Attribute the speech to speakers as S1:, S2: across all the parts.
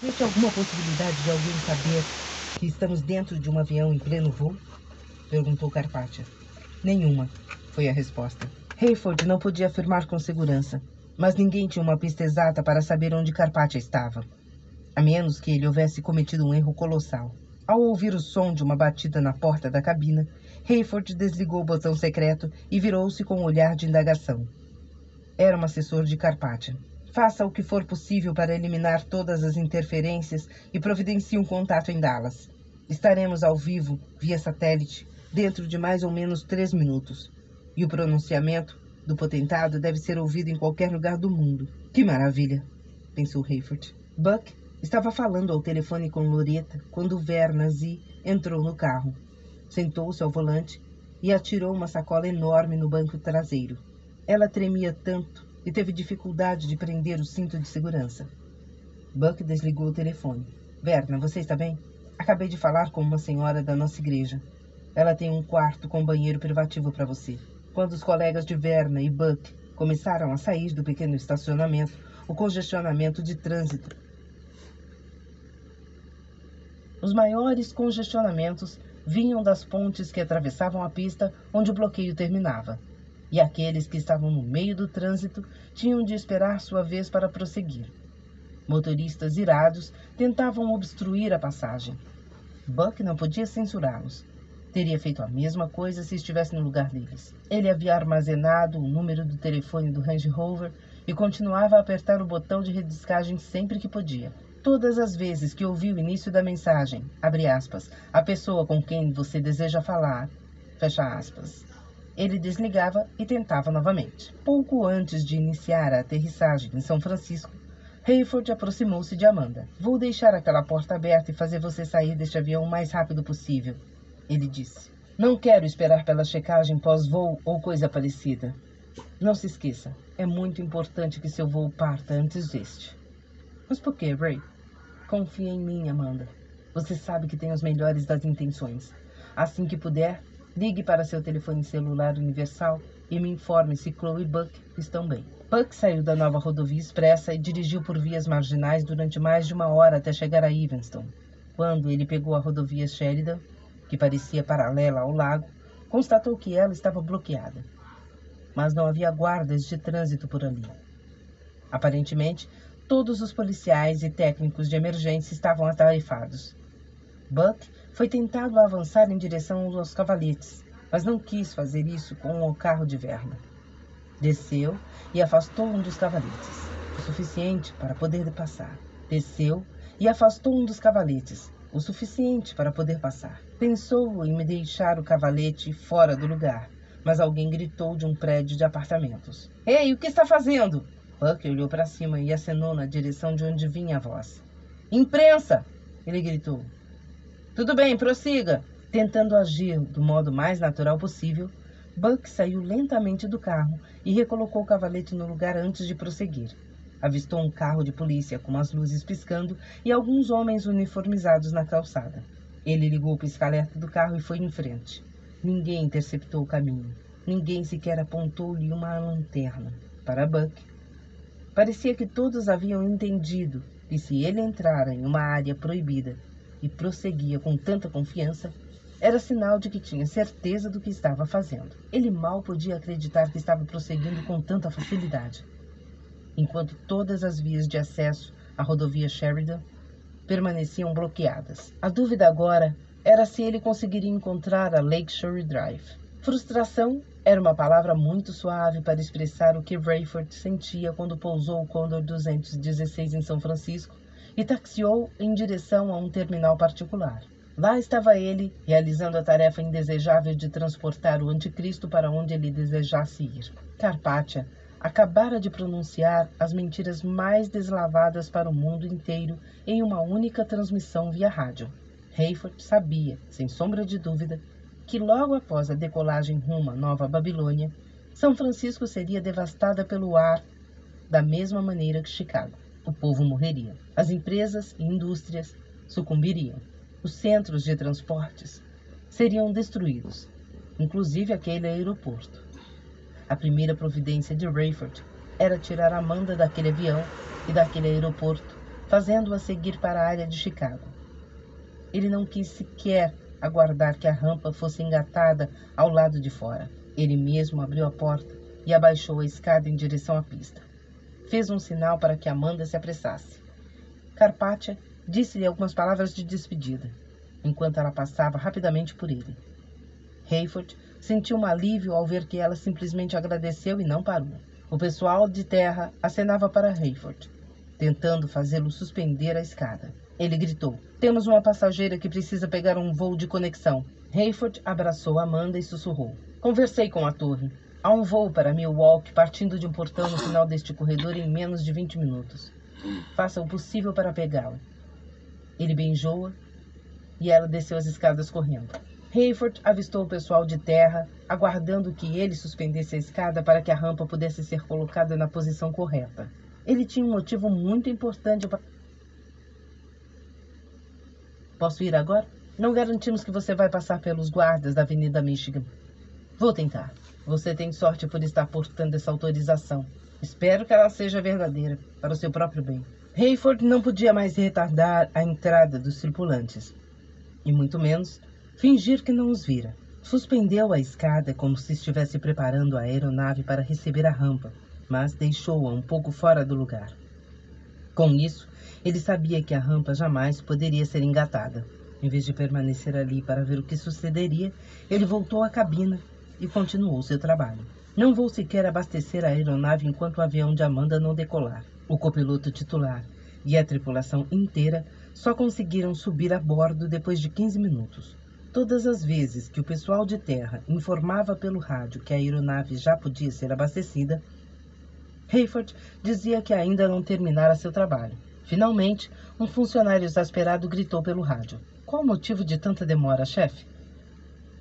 S1: Existe alguma possibilidade de alguém saber que estamos dentro de um avião em pleno voo? Perguntou Carpaccia. Nenhuma, foi a resposta. Hayford não podia afirmar com segurança, mas ninguém tinha uma pista exata para saber onde Carpaccia estava, a menos que ele houvesse cometido um erro colossal. Ao ouvir o som de uma batida na porta da cabina, Hayford desligou o botão secreto e virou-se com um olhar de indagação. Era um assessor de Carpaccia. Faça o que for possível para eliminar todas as interferências e providencie um contato em Dallas. Estaremos ao vivo, via satélite, dentro de mais ou menos 3 minutos. E o pronunciamento do potentado deve ser ouvido em qualquer lugar do mundo. Que maravilha, pensou Hayford. Buck estava falando ao telefone com Loretta quando Verna Z entrou no carro. Sentou-se ao volante e atirou uma sacola enorme no banco traseiro. Ela tremia tanto e teve dificuldade de prender o cinto de segurança. Buck desligou o telefone. Verna, você está bem? Acabei de falar com uma senhora da nossa igreja. Ela tem um quarto com banheiro privativo para você. Quando os colegas de Verna e Buck começaram a sair do pequeno estacionamento, o congestionamento de trânsito. Os maiores congestionamentos vinham das pontes que atravessavam a pista onde o bloqueio terminava. E aqueles que estavam no meio do trânsito tinham de esperar sua vez para prosseguir. Motoristas irados tentavam obstruir a passagem. Buck não podia censurá-los. Teria feito a mesma coisa se estivesse no lugar deles. Ele havia armazenado o número do telefone do Range Rover e continuava a apertar o botão de rediscagem sempre que podia. Todas as vezes que ouviu o início da mensagem, abre aspas, a pessoa com quem você deseja falar, fecha aspas, ele desligava e tentava novamente. Pouco antes de iniciar a aterrissagem em São Francisco, Hayford aproximou-se de Amanda. Vou deixar aquela porta aberta e fazer você sair deste avião o mais rápido possível, ele disse. Não quero esperar pela checagem pós-voo ou coisa parecida. Não se esqueça, é muito importante que seu voo parta antes deste. Mas por que, Ray? Confia em mim, Amanda. Você sabe que tenho as melhores das intenções. Assim que puder, ligue para seu telefone celular universal e me informe se Chloe e Buck estão bem. Buck saiu da nova rodovia expressa e dirigiu por vias marginais durante mais de 1 hora até chegar a Evanston. Quando ele pegou a rodovia Sheridan, que parecia paralela ao lago, constatou que ela estava bloqueada. Mas não havia guardas de trânsito por ali. Aparentemente, todos os policiais e técnicos de emergência estavam atarefados. Buck foi tentado a avançar em direção aos cavaletes, mas não quis fazer isso com o carro de Verna. Desceu e afastou um dos cavaletes, o suficiente para poder passar. Desceu e afastou um dos cavaletes, o suficiente para poder passar. Pensou em me deixar o cavalete fora do lugar, mas alguém gritou de um prédio de apartamentos. Ei, o que está fazendo? Buck olhou para cima e acenou na direção de onde vinha a voz. Imprensa! Ele gritou. Tudo bem, prossiga. Tentando agir do modo mais natural possível, Buck saiu lentamente do carro e recolocou o cavalete no lugar antes de prosseguir. Avistou um carro de polícia com as luzes piscando e alguns homens uniformizados na calçada. Ele ligou o pisca-alerta do carro e foi em frente. Ninguém interceptou o caminho. Ninguém sequer apontou-lhe uma lanterna. Para Buck, parecia que todos haviam entendido que se ele entrara em uma área proibida e prosseguia com tanta confiança, era sinal de que tinha certeza do que estava fazendo. Ele mal podia acreditar que estava prosseguindo com tanta facilidade. Enquanto todas as vias de acesso à rodovia Sheridan permaneciam bloqueadas. A dúvida agora era se ele conseguiria encontrar a Lakeshore Drive. Frustração era uma palavra muito suave para expressar o que Rayford sentia quando pousou o Condor 216 em São Francisco e taxiou em direção a um terminal particular. Lá estava ele, realizando a tarefa indesejável de transportar o anticristo para onde ele desejasse ir. Carpaccia acabara de pronunciar as mentiras mais deslavadas para o mundo inteiro em uma única transmissão via rádio. Hayford sabia, sem sombra de dúvida, que logo após a decolagem rumo à Nova Babilônia, São Francisco seria devastada pelo ar da mesma maneira que Chicago. O povo morreria. As empresas e indústrias sucumbiriam. Os centros de transportes seriam destruídos, inclusive aquele aeroporto. A primeira providência de Rayford era tirar Amanda daquele avião e daquele aeroporto fazendo-a seguir para a área de Chicago. Ele não quis sequer aguardar que a rampa fosse engatada ao lado de fora. Ele mesmo abriu a porta e abaixou a escada em direção à pista. Fez um sinal para que Amanda se apressasse. Carpathia disse-lhe algumas palavras de despedida, enquanto ela passava rapidamente por ele. Hayford sentiu um alívio ao ver que ela simplesmente agradeceu e não parou. O pessoal de terra acenava para Hayford, tentando fazê-lo suspender a escada. Ele gritou: "Temos uma passageira que precisa pegar um voo de conexão." Hayford abraçou Amanda e sussurrou: "Conversei com a torre. Há um voo para Milwaukee partindo de um portão no final deste corredor em menos de 20 minutos. Faça o possível para pegá-la." Ele beijou-a e ela desceu as escadas correndo. Hayford avistou o pessoal de terra, aguardando que ele suspendesse a escada para que a rampa pudesse ser colocada na posição correta. Ele tinha um motivo muito importante para... "Posso ir agora? Não garantimos que você vai passar pelos guardas da Avenida Michigan." "Vou tentar. Você tem sorte por estar portando essa autorização. Espero que ela seja verdadeira, para o seu próprio bem." Hayford não podia mais retardar a entrada dos tripulantes, e muito menos fingir que não os vira. Suspendeu a escada como se estivesse preparando a aeronave para receber a rampa, mas deixou-a um pouco fora do lugar. Com isso, ele sabia que a rampa jamais poderia ser engatada. Em vez de permanecer ali para ver o que sucederia, ele voltou à cabina e continuou seu trabalho. Não vou sequer abastecer a aeronave enquanto o avião de Amanda não decolar. O copiloto titular e a tripulação inteira só conseguiram subir a bordo depois de 15 minutos. Todas as vezes que o pessoal de terra informava pelo rádio que a aeronave já podia ser abastecida, Hayford dizia que ainda não terminara seu trabalho. Finalmente, um funcionário exasperado gritou pelo rádio: "Qual o motivo de tanta demora, chefe?"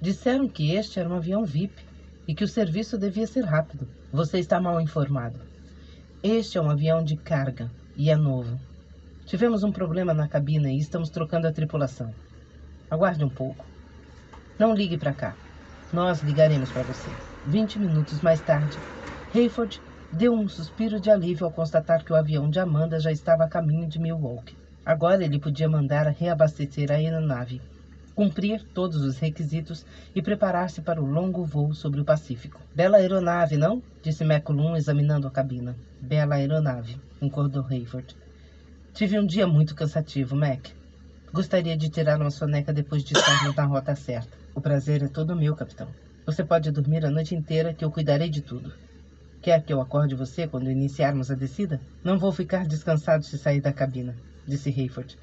S1: "Disseram que este era um avião VIP e que o serviço devia ser rápido." "Você está mal informado. Este é um avião de carga e é novo. Tivemos um problema na cabina e estamos trocando a tripulação. Aguarde um pouco. Não ligue para cá. Nós ligaremos para você." 20 minutos mais tarde, Hayford deu um suspiro de alívio ao constatar que o avião de Amanda já estava a caminho de Milwaukee. Agora ele podia mandar reabastecer a aeronave, cumprir todos os requisitos e preparar-se para o longo voo sobre o Pacífico. "Bela aeronave, não?" disse McCollum, examinando a cabina. "Bela aeronave", concordou Hayford. "Tive um dia muito cansativo, Mac. Gostaria de tirar uma soneca depois de estarmos na rota certa." "O prazer é todo meu, capitão. Você pode dormir a noite inteira que eu cuidarei de tudo." "Quer que eu acorde você quando iniciarmos a descida?" "Não vou ficar descansado se sair da cabina", disse Hayford.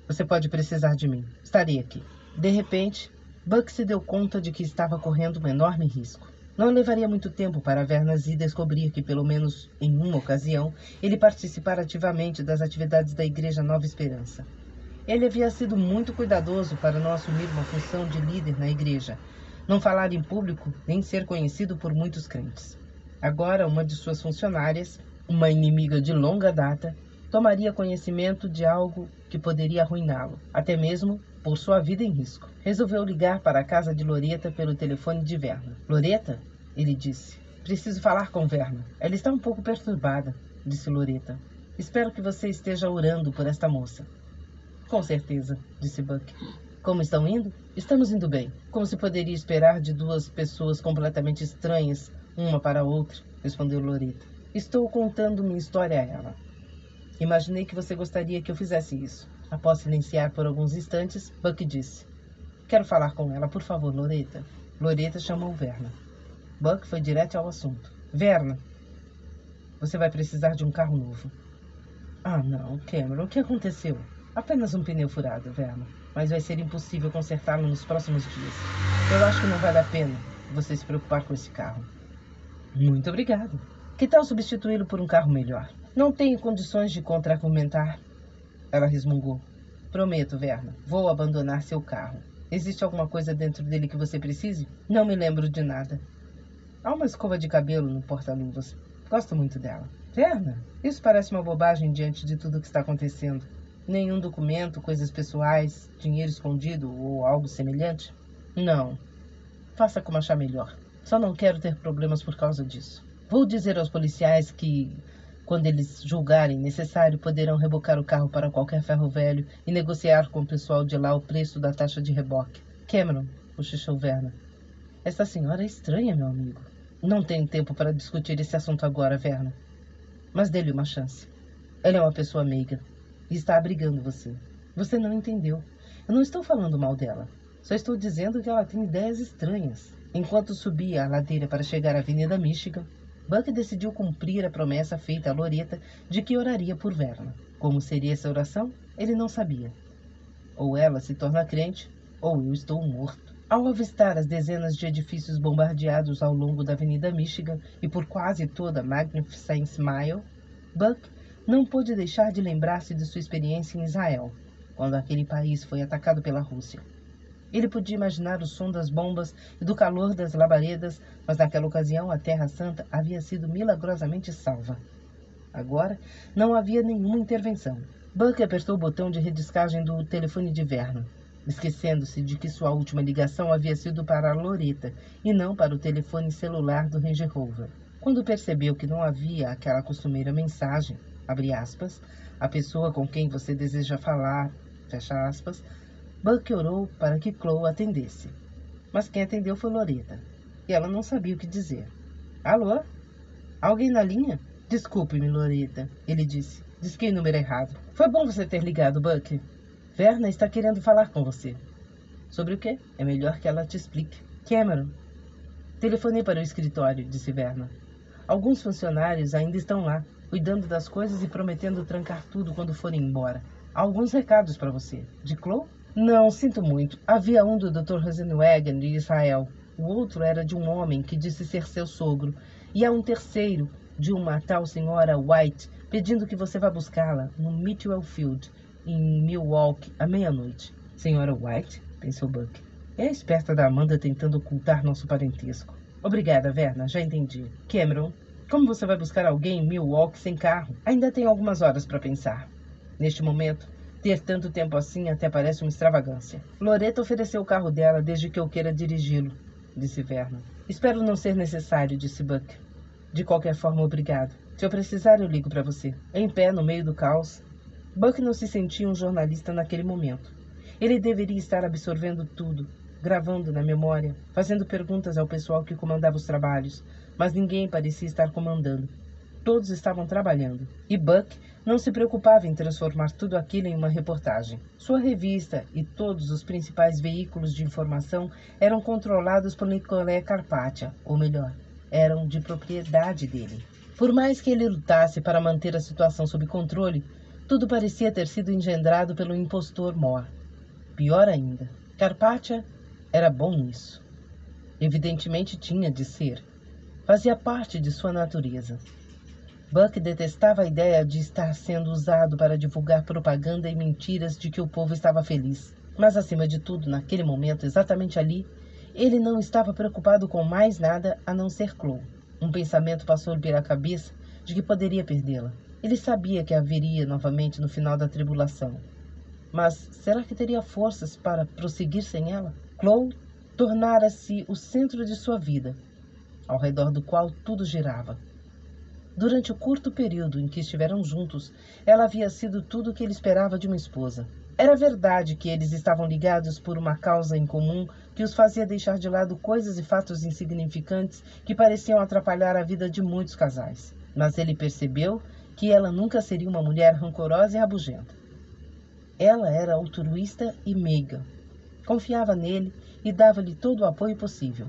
S1: "Você pode precisar de mim. Estarei aqui." De repente, Buck se deu conta de que estava correndo um enorme risco. Não levaria muito tempo para Vernazi descobrir que, pelo menos em uma ocasião, ele participara ativamente das atividades da Igreja Nova Esperança. Ele havia sido muito cuidadoso para não assumir uma função de líder na igreja, não falar em público, nem ser conhecido por muitos crentes. Agora, uma de suas funcionárias, uma inimiga de longa data, tomaria conhecimento de algo que poderia arruiná-lo, até mesmo pôr sua vida em risco. Resolveu ligar para a casa de Loretta pelo telefone de Verna. "Loretta?" ele disse. "Preciso falar com Verna. Ela está um pouco perturbada", disse Loretta. "Espero que você esteja orando por esta moça." "Com certeza", disse Buck. "Como estão indo?" "Estamos indo bem. Como se poderia esperar de duas pessoas completamente estranhas, uma para a outra", respondeu Loretta. "Estou contando minha história a ela. Imaginei que você gostaria que eu fizesse isso." Após silenciar por alguns instantes, Buck disse: "Quero falar com ela, por favor, Loretta." Loretta chamou Verna. Buck foi direto ao assunto. "Verna, você vai precisar de um carro novo." "Ah, não, Cameron, o que aconteceu?" "Apenas um pneu furado, Verna, mas vai ser impossível consertá-lo nos próximos dias. Eu acho que não vale a pena você se preocupar com esse carro." "Muito obrigado. Que tal substituí-lo por um carro melhor?" "Não tenho condições de contra-argumentar", ela resmungou. "Prometo, Verna, vou abandonar seu carro. Existe alguma coisa dentro dele que você precise?" "Não me lembro de nada." "Há uma escova de cabelo no porta-luvas. Gosto muito dela." "Verna, isso parece uma bobagem diante de tudo o que está acontecendo. Nenhum documento, coisas pessoais, dinheiro escondido ou algo semelhante?" "Não. Faça como achar melhor. Só não quero ter problemas por causa disso. Vou dizer aos policiais que Quando eles julgarem necessário, poderão rebocar o carro para qualquer ferro velho e negociar com o pessoal de lá o preço da taxa de reboque. Cameron, cochichou Verna. Esta senhora é estranha, meu amigo. Não tenho tempo para discutir esse assunto agora, Verna. Mas dê-lhe uma chance. Ela é uma pessoa meiga e está abrigando você. Você não entendeu. Eu não estou falando mal dela. Só estou dizendo que ela tem ideias estranhas. Enquanto subia a ladeira para chegar à Avenida Michigan, Buck decidiu cumprir a promessa feita a Loretta de que oraria por Verna. Como seria essa oração? Ele não sabia. Ou ela se torna crente, ou eu estou morto. Ao avistar as dezenas de edifícios bombardeados ao longo da Avenida Michigan e por quase toda Magnificent Mile, Buck não pôde deixar de lembrar-se de sua experiência em Israel, quando aquele país foi atacado pela Rússia. Ele podia imaginar o som das bombas e do calor das labaredas, mas naquela ocasião a Terra Santa havia sido milagrosamente salva. Agora não havia nenhuma intervenção. Buck apertou o botão de rediscagem do telefone de Verna, esquecendo-se de que sua última ligação havia sido para a Loretta e não para o telefone celular do Range Rover. Quando percebeu que não havia aquela costumeira mensagem, abre aspas, a pessoa com quem você deseja falar, fecha aspas, Buck orou para que Chloe atendesse. Mas quem atendeu foi Loretta, e ela não sabia o que dizer. Alô? Alguém na linha? Desculpe-me, Loretta, ele disse. Disquei o número errado. Foi bom você ter ligado, Buck. Verna está querendo falar com você. Sobre o quê? É melhor que ela te explique. Cameron. Telefonei para o escritório, disse Verna. Alguns funcionários ainda estão lá, cuidando das coisas e prometendo trancar tudo quando forem embora. Há alguns recados para você. De Chloe? Não, sinto muito. Havia um do Dr. Rosenwagen de Israel. O outro era de um homem que disse ser seu sogro. E há um terceiro, de uma tal senhora White, pedindo que você vá buscá-la no Mitchell Field, em Milwaukee, à meia-noite. Senhora White? Pensou Buck. É a esperta da Amanda tentando ocultar nosso parentesco. Obrigada, Verna, já entendi. Cameron, como você vai buscar alguém em Milwaukee sem carro? Ainda tem algumas horas para pensar. Neste momento, ter tanto tempo assim até parece uma extravagância. Loretta ofereceu o carro dela desde que eu queira dirigi-lo, disse Verna. Espero não ser necessário, disse Buck. De qualquer forma, obrigado. Se eu precisar, eu ligo para você. Em pé, no meio do caos. Buck não se sentia um jornalista naquele momento. Ele deveria estar absorvendo tudo, gravando na memória, fazendo perguntas ao pessoal que comandava os trabalhos, mas ninguém parecia estar comandando. Todos estavam trabalhando, e Buck não se preocupava em transformar tudo aquilo em uma reportagem. Sua revista e todos os principais veículos de informação eram controlados por Nicolé Carpathia, ou melhor, eram de propriedade dele. Por mais que ele lutasse para manter a situação sob controle, tudo parecia ter sido engendrado pelo impostor Moore. Pior ainda, Carpathia era bom nisso. Evidentemente tinha de ser. Fazia parte de sua natureza. Buck detestava a ideia de estar sendo usado para divulgar propaganda e mentiras de que o povo estava feliz. Mas, acima de tudo, naquele momento, exatamente ali, ele não estava preocupado com mais nada a não ser Chloe. Um pensamento passou-lhe pela cabeça de que poderia perdê-la. Ele sabia que a veria novamente no final da tribulação. Mas será que teria forças para prosseguir sem ela? Chloe tornara-se o centro de sua vida, ao redor do qual tudo girava. Durante o curto período em que estiveram juntos, ela havia sido tudo o que ele esperava de uma esposa. Era verdade que eles estavam ligados por uma causa em comum que os fazia deixar de lado coisas e fatos insignificantes que pareciam atrapalhar a vida de muitos casais. Mas ele percebeu que ela nunca seria uma mulher rancorosa e rabugenta. Ela era altruísta e meiga. Confiava nele e dava-lhe todo o apoio possível.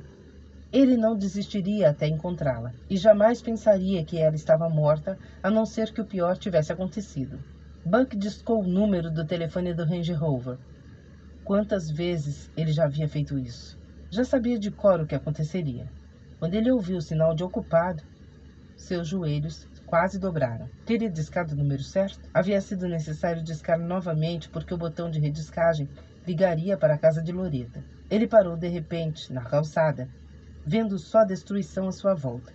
S1: Ele não desistiria até encontrá-la, e jamais pensaria que ela estava morta, a não ser que o pior tivesse acontecido. Buck discou o número do telefone do Range Rover. Quantas vezes ele já havia feito isso? Já sabia de cor o que aconteceria. Quando ele ouviu o sinal de ocupado, seus joelhos quase dobraram. Teria discado o número certo? Havia sido necessário discar novamente porque o botão de rediscagem ligaria para a casa de Loretta. Ele parou de repente, na calçada, vendo só destruição à sua volta.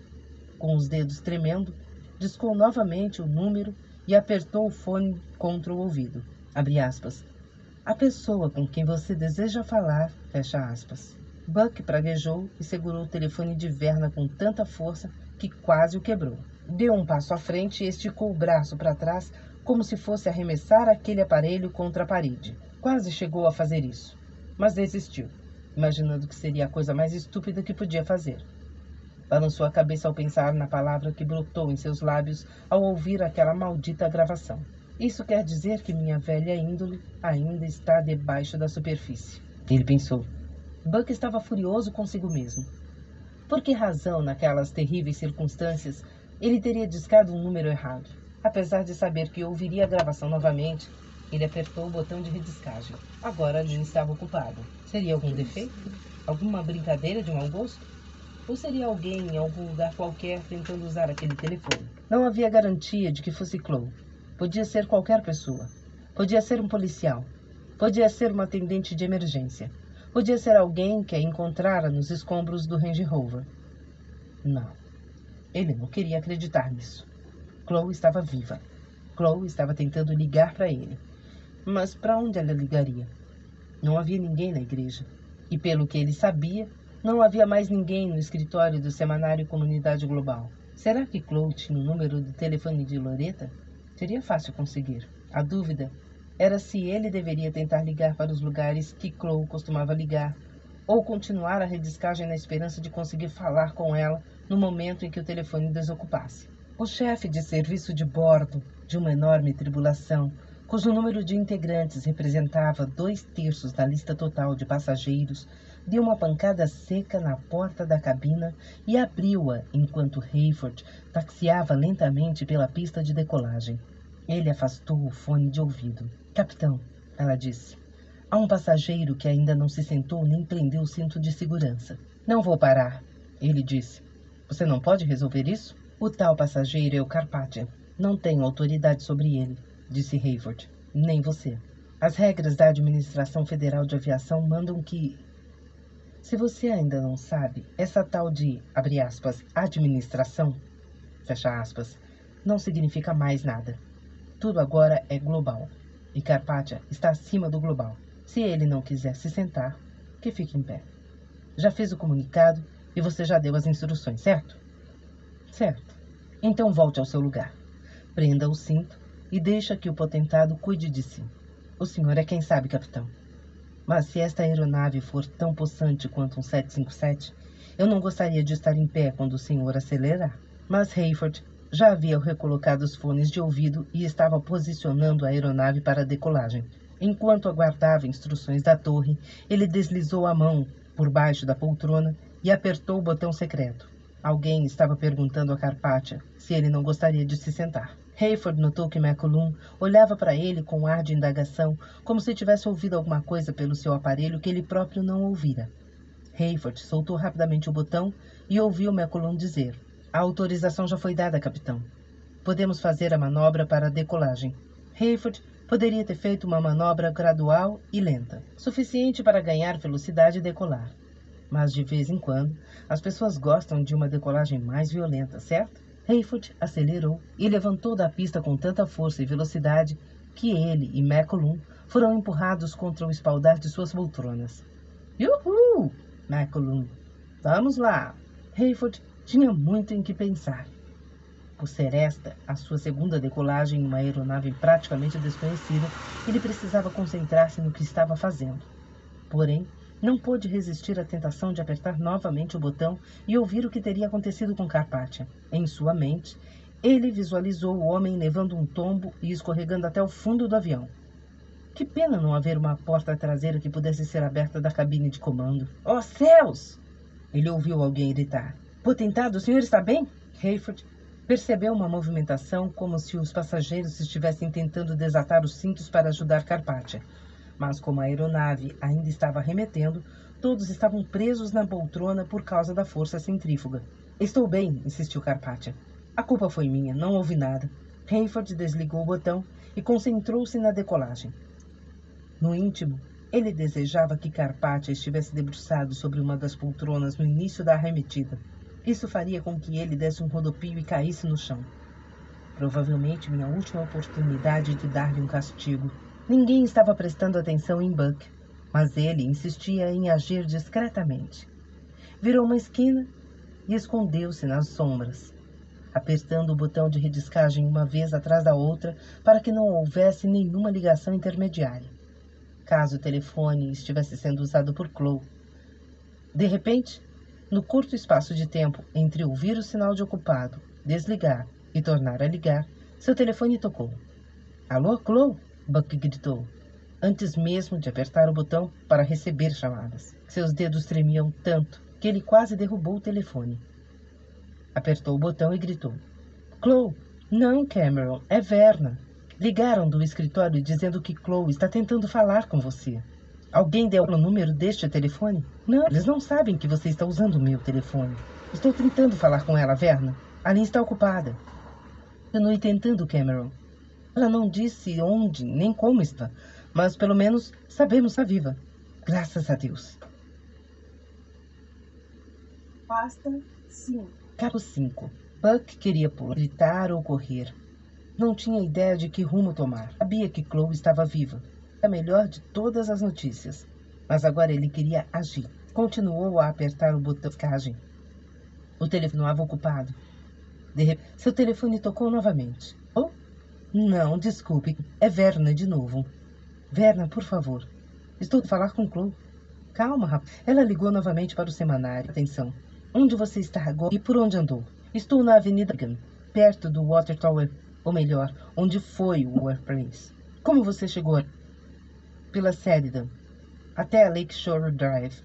S1: Com os dedos tremendo, discou novamente o número e apertou o fone contra o ouvido. Abre aspas. A pessoa com quem você deseja falar, fecha aspas. Buck praguejou e segurou o telefone de Verna com tanta força que quase o quebrou. Deu um passo à frente e esticou o braço para trás, como se fosse arremessar aquele aparelho contra a parede. Quase chegou a fazer isso, mas desistiu, imaginando que seria a coisa mais estúpida que podia fazer. Balançou a cabeça ao pensar na palavra que brotou em seus lábios ao ouvir aquela maldita gravação. Isso quer dizer que minha velha índole ainda está debaixo da superfície. Ele pensou. Buck estava furioso consigo mesmo. Por que razão, naquelas terríveis circunstâncias, ele teria discado um número errado? Apesar de saber que ouviria a gravação novamente, ele apertou o botão de rediscagem. Agora a linha estava ocupada. Seria algum defeito? Alguma brincadeira de mau gosto? Ou seria alguém em algum lugar qualquer tentando usar aquele telefone? Não havia garantia de que fosse Chloe. Podia ser qualquer pessoa. Podia ser um policial. Podia ser uma atendente de emergência. Podia ser alguém que a encontrara nos escombros do Range Rover. Não. Ele não queria acreditar nisso. Chloe estava viva. Chloe estava tentando ligar para ele. Mas para onde ela ligaria? Não havia ninguém na igreja. E pelo que ele sabia, não havia mais ninguém no escritório do semanário Comunidade Global. Será que Chloe tinha o número do telefone de Loretta? Seria fácil conseguir. A dúvida era se ele deveria tentar ligar para os lugares que Chloe costumava ligar, ou continuar a rediscagem na esperança de conseguir falar com ela no momento em que o telefone desocupasse. O chefe de serviço de bordo de uma enorme tribulação, cujo número de integrantes representava 2/3 da lista total de passageiros, deu uma pancada seca na porta da cabina e abriu-a enquanto Hayford taxiava lentamente pela pista de decolagem. Ele afastou o fone de ouvido. Capitão, ela disse, há um passageiro que ainda não se sentou nem prendeu o cinto de segurança. Não vou parar, ele disse. Você não pode resolver isso? O tal passageiro é o Carpathian. Não tenho autoridade sobre ele, disse Hayford. Nem você. As regras da Administração Federal de Aviação mandam que... Se você ainda não sabe, essa tal de, abre aspas, administração, fecha aspas, não significa mais nada. Tudo agora é global. E Carpathian está acima do global. Se ele não quiser se sentar, que fique em pé. Já fez o comunicado e você já deu as instruções, certo? Certo. Então volte ao seu lugar. Prenda o cinto e deixa que o potentado cuide de si. O senhor é quem sabe, capitão. Mas se esta aeronave for tão possante quanto um 757, eu não gostaria de estar em pé quando o senhor acelerar. Mas Hayford já havia recolocado os fones de ouvido e estava posicionando a aeronave para a decolagem. Enquanto aguardava instruções da torre, ele deslizou a mão por baixo da poltrona e apertou o botão secreto. Alguém estava perguntando a Carpathian se ele não gostaria de se sentar. Hayford notou que McCollum olhava para ele com um ar de indagação, como se tivesse ouvido alguma coisa pelo seu aparelho que ele próprio não ouvira. Hayford soltou rapidamente o botão e ouviu McCollum dizer: A autorização já foi dada, capitão. Podemos fazer a manobra para a decolagem. Hayford poderia ter feito uma manobra gradual e lenta, suficiente para ganhar velocidade e decolar. Mas, de vez em quando, as pessoas gostam de uma decolagem mais violenta, certo? Hayford acelerou e levantou da pista com tanta força e velocidade que ele e McCollum foram empurrados contra o espaldar de suas poltronas. Yuhu! McCollum. Vamos lá! Hayford tinha muito em que pensar. Por ser esta a sua segunda decolagem em uma aeronave praticamente desconhecida, ele precisava concentrar-se no que estava fazendo. Porém, não pôde resistir à tentação de apertar novamente o botão e ouvir o que teria acontecido com Carpathian. Em sua mente, ele visualizou o homem levando um tombo e escorregando até o fundo do avião. Que pena não haver uma porta traseira que pudesse ser aberta da cabine de comando. Oh, céus! Ele ouviu alguém gritar. Potentado, o senhor está bem? Hayford percebeu uma movimentação como se os passageiros estivessem tentando desatar os cintos para ajudar Carpathian. Mas como a aeronave ainda estava arremetendo, todos estavam presos na poltrona por causa da força centrífuga. Estou bem, insistiu Carpathian. A culpa foi minha, não houve nada. Hayford desligou o botão e concentrou-se na decolagem. No íntimo, ele desejava que Carpathian estivesse debruçado sobre uma das poltronas no início da arremetida. Isso faria com que ele desse um rodopio e caísse no chão. Provavelmente minha última oportunidade de dar-lhe um castigo. Ninguém estava prestando atenção em Buck, mas ele insistia em agir discretamente. Virou uma esquina e escondeu-se nas sombras. apertando o botão de rediscagem uma vez atrás da outra para que não houvesse nenhuma ligação intermediária, caso o telefone estivesse sendo usado por Chloe. De repente, no curto espaço de tempo entre ouvir o sinal de ocupado, desligar e tornar a ligar, seu telefone tocou. Alô, Chloe? Buck gritou, antes mesmo de apertar o botão para receber chamadas. Seus dedos tremiam tanto que ele quase derrubou o telefone. Apertou o botão e gritou. Chloe! Não, Cameron, é Verna. Ligaram do escritório dizendo que Chloe está tentando falar com você. Alguém deu o número deste telefone? Não, eles não sabem que você está usando o meu telefone. Estou tentando falar com ela, Verna. A linha está ocupada. Continuei tentando, Cameron. Ela não disse onde nem como está, mas pelo menos sabemos que está viva. Graças a Deus.
S2: Pasta 5.
S1: Capítulo 5. Buck queria pular, gritar ou correr. Não tinha ideia de que rumo tomar. Sabia que Chloe estava viva. A melhor de todas as notícias. Mas agora ele queria agir. Continuou a apertar o botão de descagem. O telefone estava ocupado. De repente, seu telefone tocou novamente. Oh? Não, desculpe. É Verna de novo. Verna, por favor. Estou a falar com Chloe. Calma, rapaz. Ela ligou novamente para o semanário. Atenção. Onde você está agora e por onde andou? Estou na Avenida Gun, perto do Water Tower. Ou melhor, onde foi o Workplace. Como você chegou? Pela Sheridan, até a Lakeshore Drive.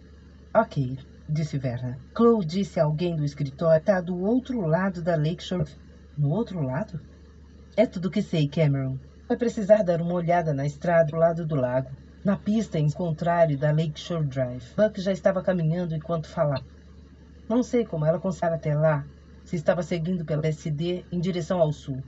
S1: Ok, disse Verna. Chloe disse a alguém do escritório que está do outro lado da Lakeshore. No outro lado? É tudo que sei, Cameron. Vai precisar dar uma olhada na estrada do lado do lago, na pista em contrário da Lakeshore Drive. Buck já estava caminhando enquanto falava. Não sei como ela conseguiu até lá, se estava seguindo pela SD em direção ao sul.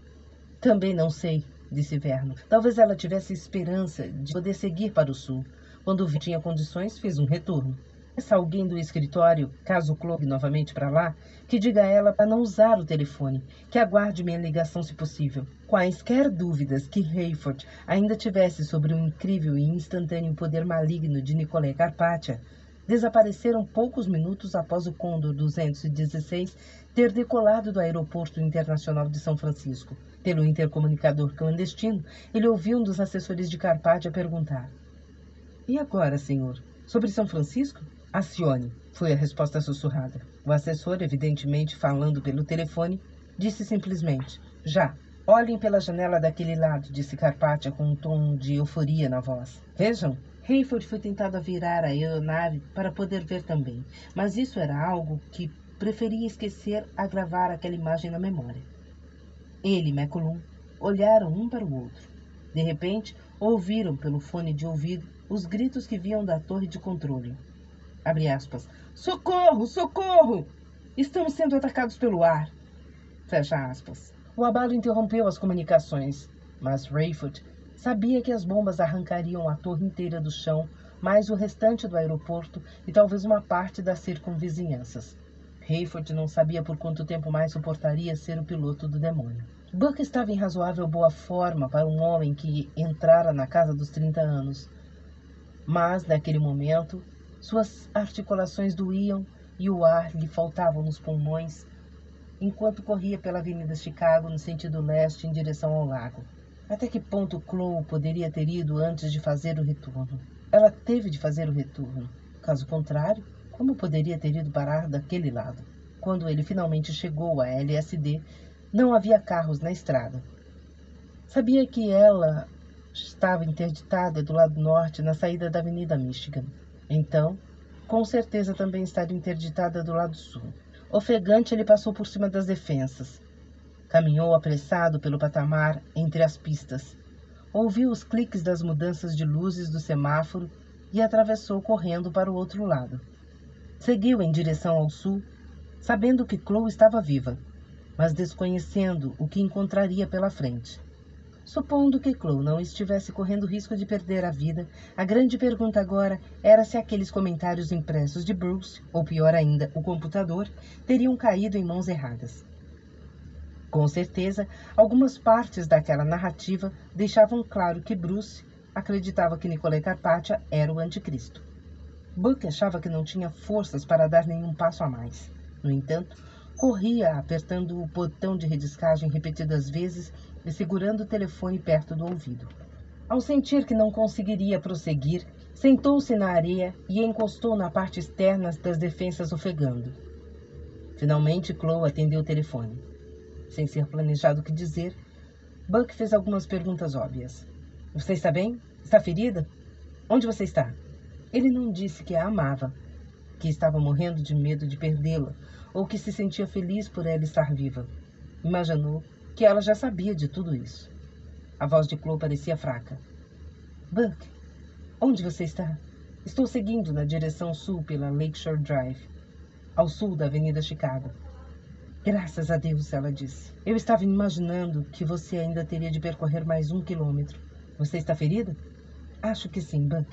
S1: Também não sei, disse Verna. Talvez ela tivesse esperança de poder seguir para o sul. Quando tinha condições, fez um retorno. Peça alguém do escritório, caso Chloe novamente para lá, que diga a ela para não usar o telefone, que aguarde minha ligação se possível. Quaisquer dúvidas que Hayford ainda tivesse sobre o incrível e instantâneo poder maligno de Nicolai Carpathia desapareceram poucos minutos após o Condor 216 ter decolado do Aeroporto Internacional de São Francisco. Pelo intercomunicador clandestino, ele ouviu um dos assessores de Carpathia perguntar. E agora, senhor? Sobre São Francisco? Acione, foi a resposta sussurrada. O assessor, evidentemente falando pelo telefone, disse simplesmente, já. Olhem pela janela daquele lado, disse Carpathia com um tom de euforia na voz. Vejam. Hayford foi tentado virar a aeronave para poder ver também, mas isso era algo que preferia esquecer a gravar aquela imagem na memória. Ele e McCollum olharam um para o outro. De repente, ouviram pelo fone de ouvido os gritos que vinham da torre de controle. Abre aspas. Socorro! Socorro! Estamos sendo atacados pelo ar. Fecha aspas. O abalo interrompeu as comunicações, mas Hayford sabia que as bombas arrancariam a torre inteira do chão, mais o restante do aeroporto e talvez uma parte das circunvizinhanças. Hayford não sabia por quanto tempo mais suportaria ser o piloto do demônio. Buck estava em razoável boa forma para um homem que entrara na casa dos 30 anos. Mas, naquele momento, suas articulações doíam e o ar lhe faltava nos pulmões, enquanto corria pela Avenida Chicago no sentido leste em direção ao lago. Até que ponto Chloe poderia ter ido antes de fazer o retorno? Ela teve de fazer o retorno. Caso contrário, como poderia ter ido parar daquele lado? Quando ele finalmente chegou à LSD, não havia carros na estrada. Sabia que ela estava interditada do lado norte, na saída da Avenida Michigan. Então, com certeza também estaria interditada do lado sul. Ofegante, ele passou por cima das defensas. Caminhou apressado pelo patamar entre as pistas. Ouviu os cliques das mudanças de luzes do semáforo e atravessou correndo para o outro lado. Seguiu em direção ao sul, sabendo que Chloe estava viva, mas desconhecendo o que encontraria pela frente. Supondo que Chloe não estivesse correndo risco de perder a vida, a grande pergunta agora era se aqueles comentários impressos de Bruce, ou pior ainda, o computador, teriam caído em mãos erradas. Com certeza, algumas partes daquela narrativa deixavam claro que Bruce acreditava que Nicolai Carpathia era o anticristo. Buck achava que não tinha forças para dar nenhum passo a mais. No entanto, Corria apertando o botão de rediscagem repetidas vezes e segurando o telefone perto do ouvido. Ao sentir que não conseguiria prosseguir, sentou-se na areia e encostou na parte externa das defensas ofegando. Finalmente, Chloe atendeu o telefone. Sem ser planejado o que dizer, Buck fez algumas perguntas óbvias. Você está bem? Está ferida? Onde você está? Ele não disse que a amava, que estava morrendo de medo de perdê-la, ou que se sentia feliz por ela estar viva. Imaginou que ela já sabia de tudo isso. A voz de Chloe parecia fraca. Buck, onde você está? Estou seguindo na direção sul pela Lakeshore Drive, ao sul da Avenida Chicago. Graças a Deus, ela disse. Eu estava imaginando que você ainda teria de percorrer mais 1 quilômetro. Você está ferida? Acho que sim, Buck.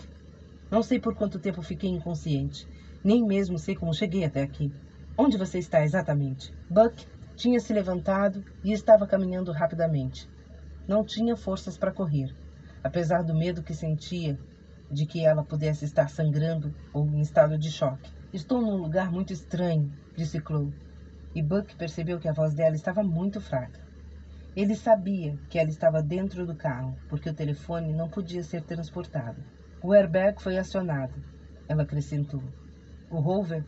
S1: Não sei por quanto tempo fiquei inconsciente. Nem mesmo sei como cheguei até aqui. Onde você está exatamente? Buck tinha se levantado e estava caminhando rapidamente. Não tinha forças para correr, apesar do medo que sentia de que ela pudesse estar sangrando ou em estado de choque. Estou num lugar muito estranho, disse Chloe, e Buck percebeu que a voz dela estava muito fraca. Ele sabia que ela estava dentro do carro, porque o telefone não podia ser transportado. O airbag foi acionado, ela acrescentou. O Rover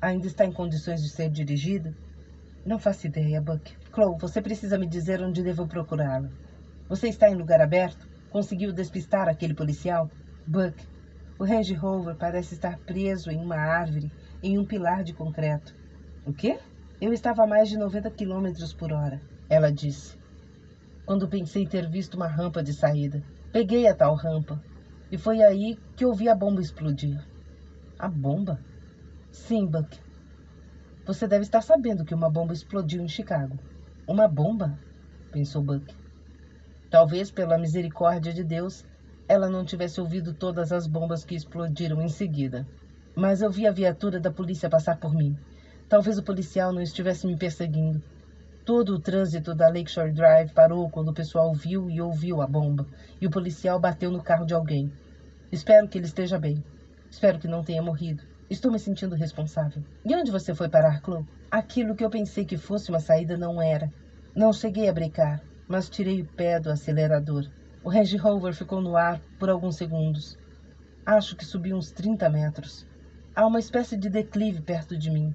S1: ainda está em condições de ser dirigido? Não faço ideia, Buck. Chloe, você precisa me dizer onde devo procurá-la. Você está em lugar aberto? Conseguiu despistar aquele policial? Buck, o Range Rover parece estar preso em uma árvore, em um pilar de concreto. O quê? Eu estava a mais de 90 km/h, ela disse, quando pensei ter visto uma rampa de saída. Peguei a tal rampa, e foi aí que ouvi a bomba explodir. A bomba? Sim, Buck. Você deve estar sabendo que uma bomba explodiu em Chicago. Uma bomba? Pensou Buck. Talvez, pela misericórdia de Deus, ela não tivesse ouvido todas as bombas que explodiram em seguida. Mas eu vi a viatura da polícia passar por mim. Talvez o policial não estivesse me perseguindo. Todo o trânsito da Lakeshore Drive parou quando o pessoal viu e ouviu a bomba, e o policial bateu no carro de alguém. Espero que ele esteja bem. Espero que não tenha morrido. Estou me sentindo responsável. E onde você foi parar, Chloe? Aquilo que eu pensei que fosse uma saída não era. Não cheguei a brecar, mas tirei o pé do acelerador. O Range Rover ficou no ar por alguns segundos. Acho que subi uns 30 metros. Há uma espécie de declive perto de mim.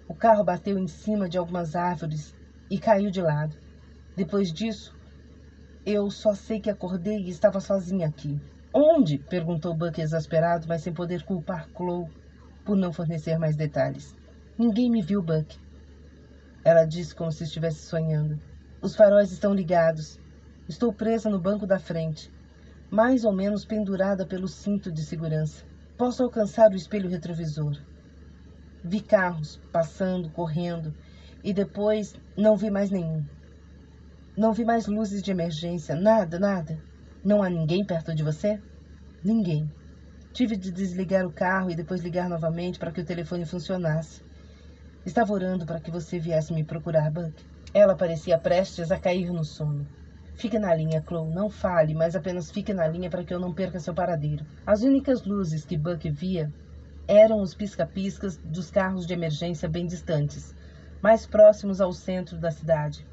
S1: O carro bateu em cima de algumas árvores e caiu de lado. Depois disso, eu só sei que acordei e estava sozinha aqui. Onde? Perguntou Buck exasperado, mas sem poder culpar Chloe por não fornecer mais detalhes. Ninguém me viu, Buck. Ela disse como se estivesse sonhando. Os faróis estão ligados. Estou presa no banco da frente, mais ou menos pendurada pelo cinto de segurança. Posso alcançar o espelho retrovisor. Vi carros passando, correndo, e depois não vi mais nenhum. Não vi mais luzes de emergência, nada, nada. Não há ninguém perto de você? Ninguém. Tive de desligar o carro e depois ligar novamente para que o telefone funcionasse. Estava orando para que você viesse me procurar, Buck. Ela parecia prestes a cair no sono. Fique na linha, Chloe. Não fale, mas apenas fique na linha para que eu não perca seu paradeiro. As únicas luzes que Buck via eram os pisca-piscas dos carros de emergência bem distantes, mais próximos ao centro da cidade.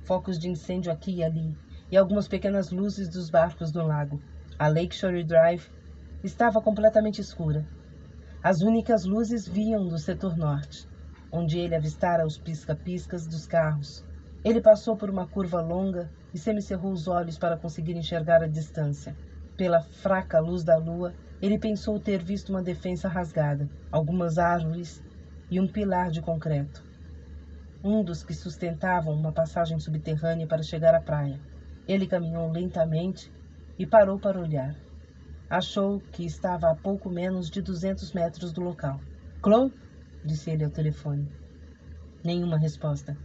S1: Focos de incêndio aqui e ali, e algumas pequenas luzes dos barcos no lago. A Lakeshore Drive estava completamente escura. As únicas luzes vinham do setor norte, onde ele avistara os pisca-piscas dos carros. Ele passou por uma curva longa e semicerrou os olhos para conseguir enxergar a distância. Pela fraca luz da lua, ele pensou ter visto uma defensa rasgada, algumas árvores e um pilar de concreto. Um dos que sustentavam uma passagem subterrânea para chegar à praia. Ele caminhou lentamente e parou para olhar. Achou que estava a pouco menos de 200 metros do local. Chloe? Disse ele ao telefone. Nenhuma resposta.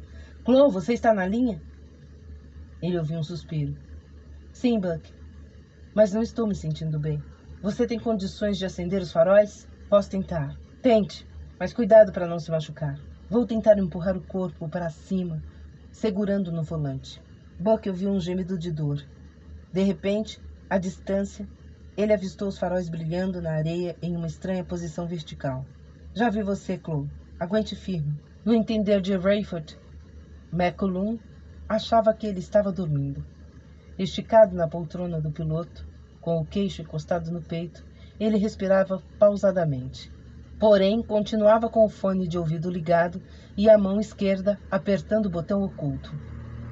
S1: Chloe, você está na linha? Ele ouviu um suspiro. Sim, Buck. Mas não estou me sentindo bem. Você tem condições de acender os faróis? Posso tentar. Tente, mas cuidado para não se machucar. Vou tentar empurrar o corpo para cima, segurando no volante. Buck ouviu um gemido de dor. De repente, à distância, ele avistou os faróis brilhando na areia em uma estranha posição vertical. Já vi você, Chloe. Aguente firme. No entender de Rayford, McCollum achava que ele estava dormindo. Esticado na poltrona do piloto, com o queixo encostado no peito, ele respirava pausadamente. Porém, continuava com o fone de ouvido ligado e a mão esquerda apertando o botão oculto.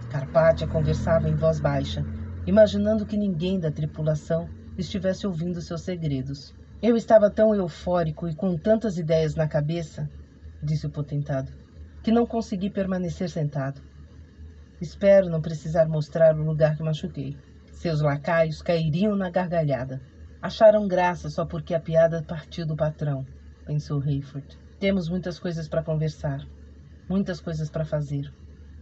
S1: Carpathia conversava em voz baixa, imaginando que ninguém da tripulação estivesse ouvindo seus segredos. Eu estava tão eufórico e com tantas ideias na cabeça, disse o potentado, que não consegui permanecer sentado. Espero não precisar mostrar o lugar que machuquei. Seus lacaios cairiam na gargalhada. Acharam graça só porque a piada partiu do patrão, pensou Rayford. Temos muitas coisas para conversar, muitas coisas para fazer,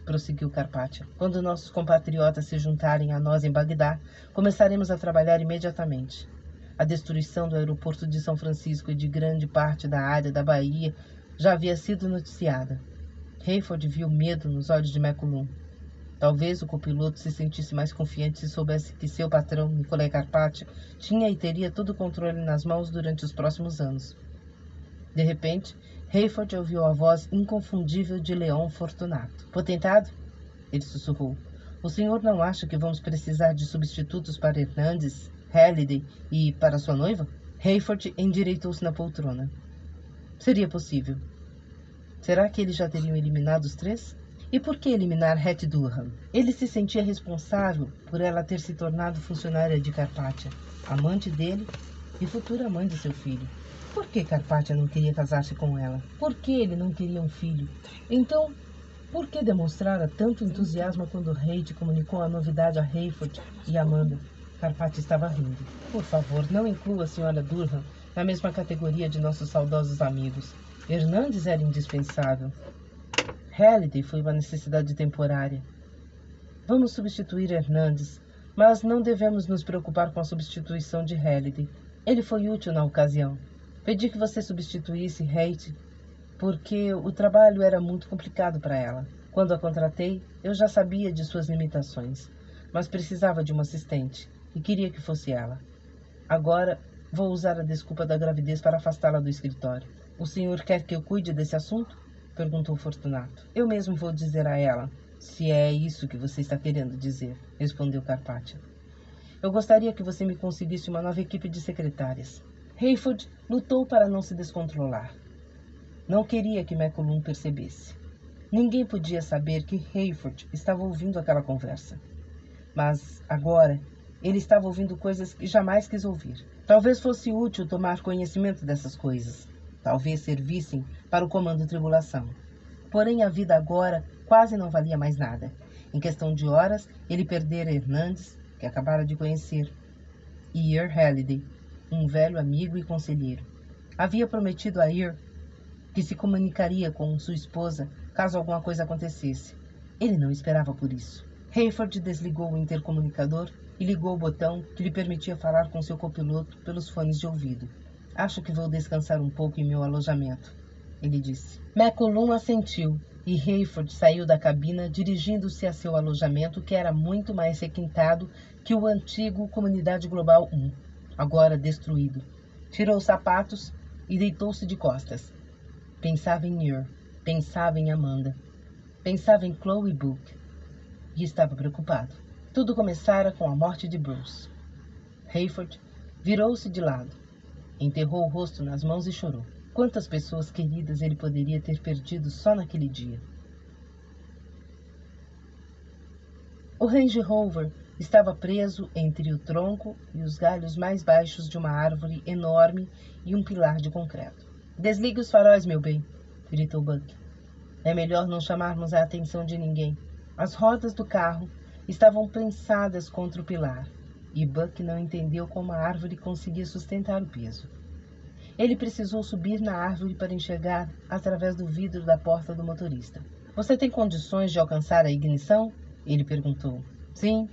S1: prosseguiu Carpathia. Quando nossos compatriotas se juntarem a nós em Bagdá, começaremos a trabalhar imediatamente. A destruição do aeroporto de São Francisco e de grande parte da área da Bahia já havia sido noticiada. Rayford viu medo nos olhos de McCollum. Talvez o copiloto se sentisse mais confiante se soubesse que seu patrão, Nicolai Carpathia, tinha e teria todo o controle nas mãos durante os próximos anos. De repente, Rayford ouviu a voz inconfundível de Leon Fortunato. Potentado? Ele sussurrou. O senhor não acha que vamos precisar de substitutos para Hernandes, Halliday e para sua noiva? Rayford endireitou-se na poltrona. Seria possível. Será que eles já teriam eliminado os três? E por que eliminar Hattie Durham? Ele se sentia responsável por ela ter se tornado funcionária de Carpathia, amante dele e futura mãe de seu filho. Por que Carpathia não queria casar-se com ela? Por que ele não queria um filho? Então, por que demonstrara tanto entusiasmo quando Reid comunicou a novidade a Rayford e Amanda? Carpathia estava rindo. Por favor, não inclua a Sra. Durham na mesma categoria de nossos saudosos amigos. Hernandes era indispensável. Halliday foi uma necessidade temporária. Vamos substituir Hernandes, mas não devemos nos preocupar com a substituição de Halliday. Ele foi útil na ocasião. Pedi que você substituísse Hattie, porque o trabalho era muito complicado para ela. Quando a contratei, eu já sabia de suas limitações, mas precisava de uma assistente, e queria que fosse ela. Agora, vou usar a desculpa da gravidez para afastá-la do escritório. O senhor quer que eu cuide desse assunto? Perguntou Fortunato. Eu mesmo vou dizer a ela, se é isso que você está querendo dizer, respondeu Carpathia. Eu gostaria que você me conseguisse uma nova equipe de secretárias. Rayford lutou para não se descontrolar. Não queria que McCollum percebesse. Ninguém podia saber que Rayford estava ouvindo aquela conversa. Mas, agora, ele estava ouvindo coisas que jamais quis ouvir. Talvez fosse útil tomar conhecimento dessas coisas. Talvez servissem para o comando de tribulação. Porém, a vida agora quase não valia mais nada. Em questão de horas, ele perdera Hernandes, que acabara de conhecer, e Earl Halliday, um velho amigo e conselheiro. Havia prometido a Earl que se comunicaria com sua esposa caso alguma coisa acontecesse. Ele não esperava por isso. Rayford desligou o intercomunicador e ligou o botão que lhe permitia falar com seu copiloto pelos fones de ouvido. Acho que vou descansar um pouco em meu alojamento, ele disse. McCollum assentiu e Rayford saiu da cabina dirigindo-se a seu alojamento, que era muito mais requintado que o antigo Comunidade Global 1, agora destruído. Tirou os sapatos e deitou-se de costas. Pensava em Earl, pensava em Amanda, pensava em Chloe Book e estava preocupado. Tudo começara com a morte de Bruce. Rayford virou-se de lado. Enterrou o rosto nas mãos e chorou. Quantas pessoas queridas ele poderia ter perdido só naquele dia? O Range Rover estava preso entre o tronco e os galhos mais baixos de uma árvore enorme e um pilar de concreto. Desligue os faróis, meu bem, gritou Buck. É melhor não chamarmos a atenção de ninguém. As rodas do carro estavam prensadas contra o pilar, e Buck não entendeu como a árvore conseguia sustentar o peso. Ele precisou subir na árvore para enxergar através do vidro da porta do motorista. Você tem condições de alcançar a ignição? Ele perguntou. Sim,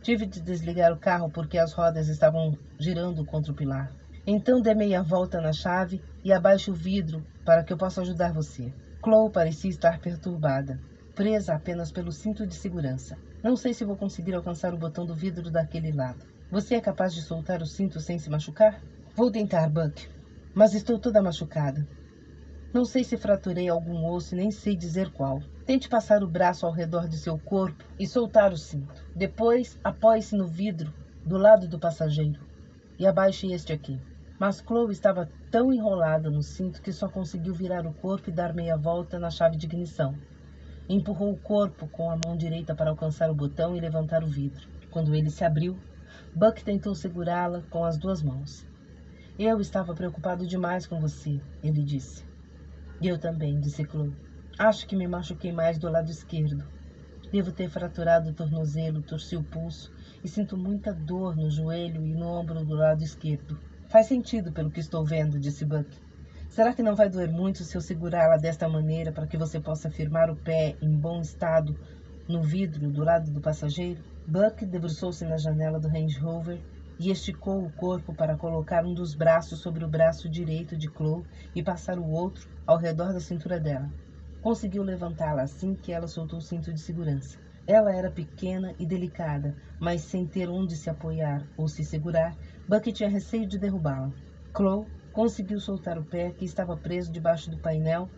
S1: tive de desligar o carro porque as rodas estavam girando contra o pilar. Então dê meia volta na chave e abaixe o vidro para que eu possa ajudar você. Chloe parecia estar perturbada, presa apenas pelo cinto de segurança. Não sei se vou conseguir alcançar o botão do vidro daquele lado. Você é capaz de soltar o cinto sem se machucar? Vou tentar, Buck, mas estou toda machucada. Não sei se fraturei algum osso e nem sei dizer qual. Tente passar o braço ao redor de seu corpo e soltar o cinto. Depois, apoie-se no vidro do lado do passageiro e abaixe este aqui. Mas Chloe estava tão enrolada no cinto que só conseguiu virar o corpo e dar meia volta na chave de ignição. Empurrou o corpo com a mão direita para alcançar o botão e levantar o vidro. Quando ele se abriu, Buck tentou segurá-la com as duas mãos. Eu estava preocupado demais com você, ele disse. Eu também, disse Chloe. Acho que me machuquei mais do lado esquerdo. Devo ter fraturado o tornozelo, torci o pulso e sinto muita dor no joelho e no ombro do lado esquerdo. Faz sentido pelo que estou vendo, disse Buck. Será que não vai doer muito se eu segurá-la desta maneira para que você possa firmar o pé em bom estado no vidro do lado do passageiro? Buck debruçou-se na janela do Range Rover e esticou o corpo para colocar um dos braços sobre o braço direito de Chloe e passar o outro ao redor da cintura dela. Conseguiu levantá-la assim que ela soltou o cinto de segurança. Ela era pequena e delicada, mas sem ter onde se apoiar ou se segurar, Buck tinha receio de derrubá-la. Chloe conseguiu soltar o pé, que estava preso debaixo do painel,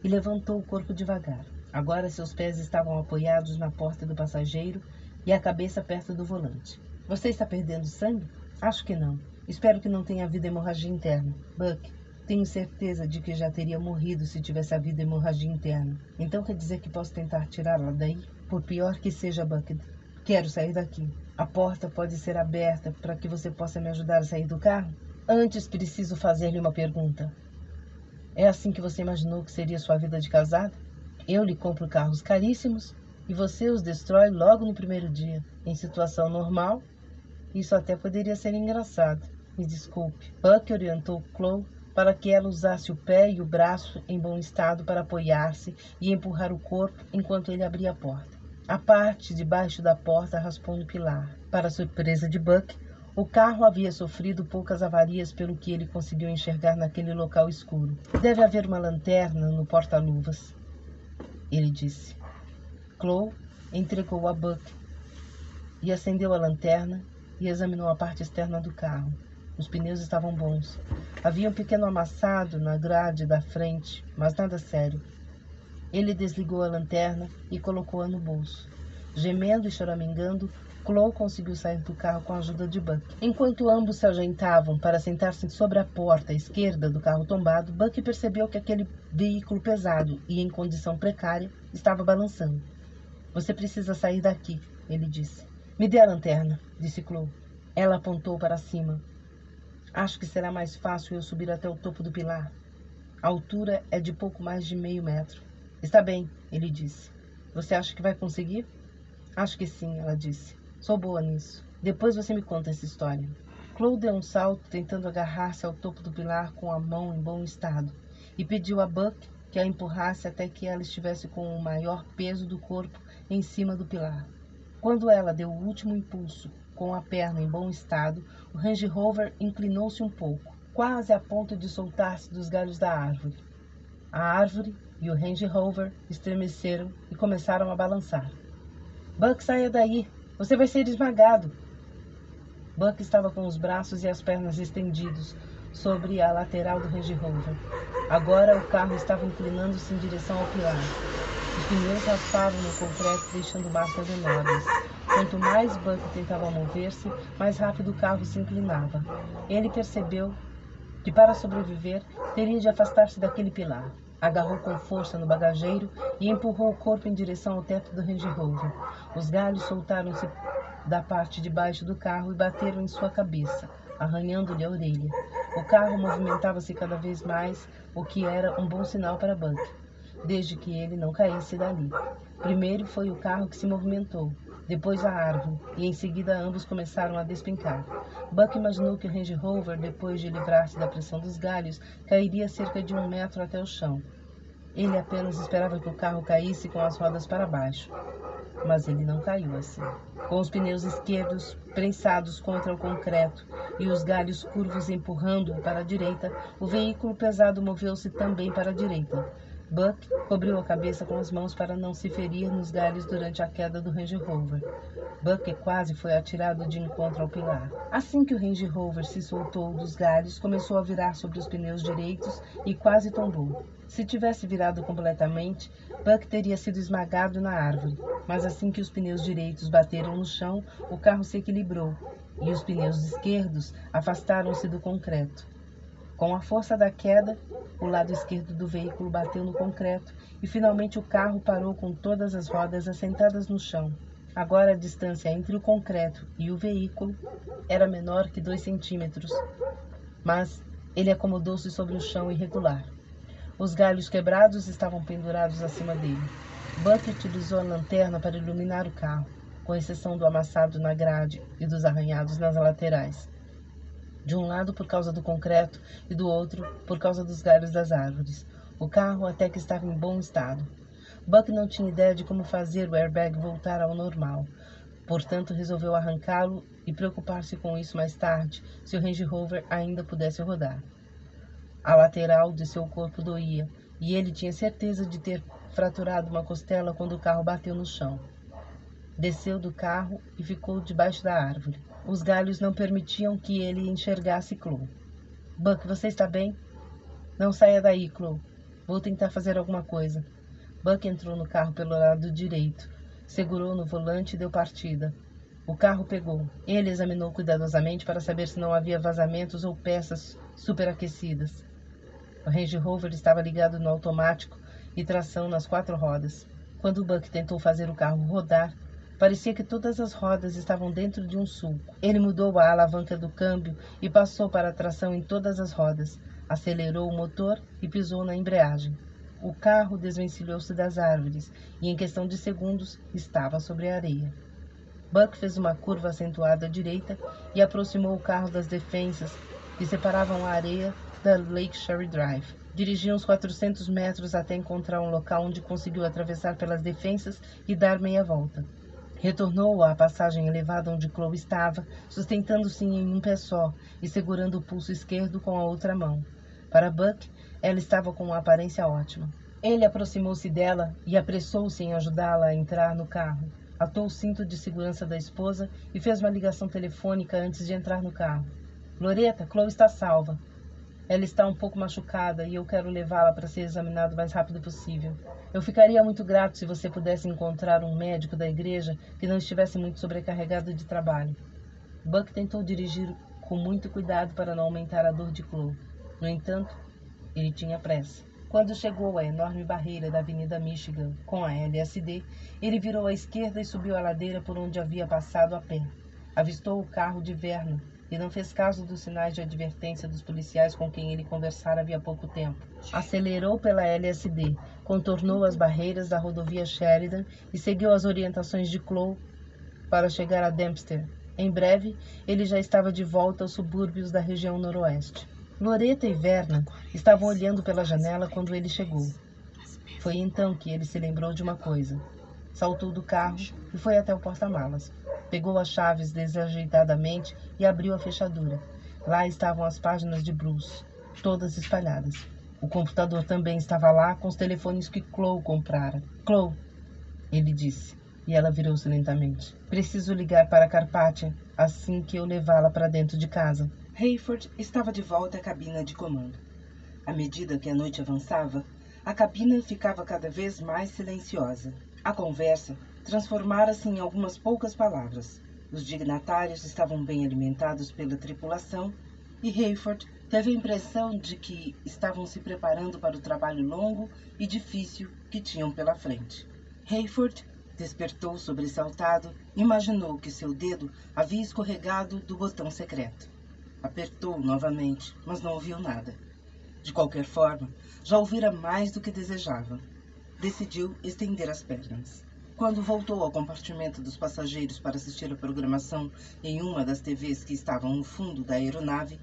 S1: e levantou o corpo devagar. Agora seus pés estavam apoiados na porta do passageiro e a cabeça perto do volante. Você está perdendo sangue? Acho que não. Espero que não tenha havido hemorragia interna. Buck, tenho certeza de que já teria morrido se tivesse havido hemorragia interna. Então quer dizer que posso tentar tirá-la daí? Por pior que seja, Buck, quero sair daqui. A porta pode ser aberta para que você possa me ajudar a sair do carro? Antes preciso fazer-lhe uma pergunta. É assim que você imaginou que seria sua vida de casado? Eu lhe compro carros caríssimos e você os destrói logo no primeiro dia. Em situação normal, isso até poderia ser engraçado. Me desculpe. Buck orientou Chloe para que ela usasse o pé e o braço em bom estado para apoiar-se e empurrar o corpo enquanto ele abria a porta. A parte de baixo da porta raspou no pilar. Para surpresa de Buck, o carro havia sofrido poucas avarias pelo que ele conseguiu enxergar naquele local escuro. Deve haver uma lanterna no porta-luvas, ele disse. Chloe entregou a Buck e acendeu a lanterna e examinou a parte externa do carro. Os pneus estavam bons. Havia um pequeno amassado na grade da frente, mas nada sério. Ele desligou a lanterna e colocou-a no bolso. Gemendo e choramingando, Chloe conseguiu sair do carro com a ajuda de Buck. Enquanto ambos se ajeitavam para sentar-se sobre a porta esquerda do carro tombado, Buck percebeu que aquele veículo pesado e em condição precária estava balançando. Você precisa sair daqui, ele disse. Me dê a lanterna, disse Chloe. Ela apontou para cima. Acho que será mais fácil eu subir até o topo do pilar. A altura é de pouco mais de meio metro. Está bem, ele disse. Você acha que vai conseguir? Acho que sim, ela disse. Sou boa nisso. Depois você me conta essa história. Chloe deu um salto, tentando agarrar-se ao topo do pilar com a mão em bom estado, e pediu a Buck que a empurrasse até que ela estivesse com o maior peso do corpo em cima do pilar. Quando ela deu o último impulso, com a perna em bom estado, o Range Rover inclinou-se um pouco, quase a ponto de soltar-se dos galhos da árvore. A árvore e o Range Rover estremeceram e começaram a balançar. Buck, saia daí! Você vai ser esmagado! Buck estava com os braços e as pernas estendidos sobre a lateral do Range Rover. Agora o carro estava inclinando-se em direção ao pilar. Os pneus raspavam no concreto, deixando marcas enormes. Quanto mais Buck tentava mover-se, mais rápido o carro se inclinava. Ele percebeu que, para sobreviver, teria de afastar-se daquele pilar. Agarrou com força no bagageiro e empurrou o corpo em direção ao teto do Range Rover. Os galhos soltaram-se da parte de baixo do carro e bateram em sua cabeça, arranhando-lhe a orelha. O carro movimentava-se cada vez mais, o que era um bom sinal para Buck, desde que ele não caísse dali. Primeiro foi o carro que se movimentou, depois a árvore, e em seguida ambos começaram a despencar. Buck imaginou que o Range Rover, depois de livrar-se da pressão dos galhos, cairia cerca de 1 metro até o chão. Ele apenas esperava que o carro caísse com as rodas para baixo. Mas ele não caiu assim. Com os pneus esquerdos prensados contra o concreto e os galhos curvos empurrando-o para a direita, o veículo pesado moveu-se também para a direita. Buck cobriu a cabeça com as mãos para não se ferir nos galhos durante a queda do Range Rover. Buck quase foi atirado de encontro ao pilar. Assim que o Range Rover se soltou dos galhos, começou a virar sobre os pneus direitos e quase tombou. Se tivesse virado completamente, Buck teria sido esmagado na árvore, mas assim que os pneus direitos bateram no chão, o carro se equilibrou e os pneus esquerdos afastaram-se do concreto. Com a força da queda, o lado esquerdo do veículo bateu no concreto e finalmente o carro parou com todas as rodas assentadas no chão. Agora a distância entre o concreto e o veículo era menor que 2 centímetros, mas ele acomodou-se sobre o chão irregular. Os galhos quebrados estavam pendurados acima dele. Buck utilizou a lanterna para iluminar o carro, com exceção do amassado na grade e dos arranhados nas laterais. De um lado por causa do concreto e do outro por causa dos galhos das árvores. O carro até que estava em bom estado. Buck não tinha ideia de como fazer o airbag voltar ao normal. Portanto, resolveu arrancá-lo e preocupar-se com isso mais tarde, se o Range Rover ainda pudesse rodar. A lateral de seu corpo doía, e ele tinha certeza de ter fraturado uma costela quando o carro bateu no chão. Desceu do carro e ficou debaixo da árvore. Os galhos não permitiam que ele enxergasse Chloe. Buck, você está bem? Não saia daí, Chloe. Vou tentar fazer alguma coisa. Buck entrou no carro pelo lado direito, segurou no volante e deu partida. O carro pegou. Ele examinou cuidadosamente para saber se não havia vazamentos ou peças superaquecidas. O Range Rover estava ligado no automático e tração nas 4 rodas. Quando Buck tentou fazer o carro rodar, parecia que todas as rodas estavam dentro de um sulco. Ele mudou a alavanca do câmbio e passou para a tração em todas as rodas. Acelerou o motor e pisou na embreagem. O carro desvencilhou-se das árvores e, em questão de segundos, estava sobre a areia. Buck fez uma curva acentuada à direita e aproximou o carro das defensas que separavam a areia da Lakeshore Drive. Dirigiu uns 400 metros até encontrar um local onde conseguiu atravessar pelas defensas e dar meia volta. Retornou à passagem elevada onde Chloe estava, sustentando-se em um pé só e segurando o pulso esquerdo com a outra mão. Para Buck, ela estava com uma aparência ótima. Ele aproximou-se dela e apressou-se em ajudá-la a entrar no carro. Atou o cinto de segurança da esposa e fez uma ligação telefônica antes de entrar no carro. Loretta, Chloe está salva. Ela está um pouco machucada e eu quero levá-la para ser examinada o mais rápido possível. Eu ficaria muito grato se você pudesse encontrar um médico da igreja que não estivesse muito sobrecarregado de trabalho. Buck tentou dirigir com muito cuidado para não aumentar a dor de Chloe. No entanto, ele tinha pressa. Quando chegou à enorme barreira da Avenida Michigan com a LSD, ele virou à esquerda e subiu a ladeira por onde havia passado a pé. Avistou o carro de Vernon e não fez caso dos sinais de advertência dos policiais com quem ele conversara havia pouco tempo. Acelerou pela LSD, contornou as barreiras da rodovia Sheridan e seguiu as orientações de Chloe para chegar a Dempster. Em breve, ele já estava de volta aos subúrbios da região noroeste. Loretta e Vernon estavam olhando pela janela quando ele chegou. Foi então que ele se lembrou de uma coisa. Saltou do carro e foi até o porta-malas. Pegou as chaves desajeitadamente e abriu a fechadura. Lá estavam as páginas de Bruce, todas espalhadas. O computador também estava lá com os telefones que Chloe comprara. Chloe, ele disse, e ela virou-se lentamente. Preciso ligar para Carpathia assim que eu levá-la para dentro de casa. Hayford estava de volta à cabina de comando. À medida que a noite avançava, a cabina ficava cada vez mais silenciosa. A conversa transformara-se em algumas poucas palavras. Os dignatários estavam bem alimentados pela tripulação e Hayford teve a impressão de que estavam se preparando para o trabalho longo e difícil que tinham pela frente. Hayford despertou sobressaltado e imaginou que seu dedo havia escorregado do botão secreto. Apertou novamente, mas não ouviu nada. De qualquer forma, já ouvira mais do que desejava. Decidiu estender as pernas. Quando voltou ao compartimento dos passageiros para assistir a programação em uma das TVs que estavam no fundo da aeronave,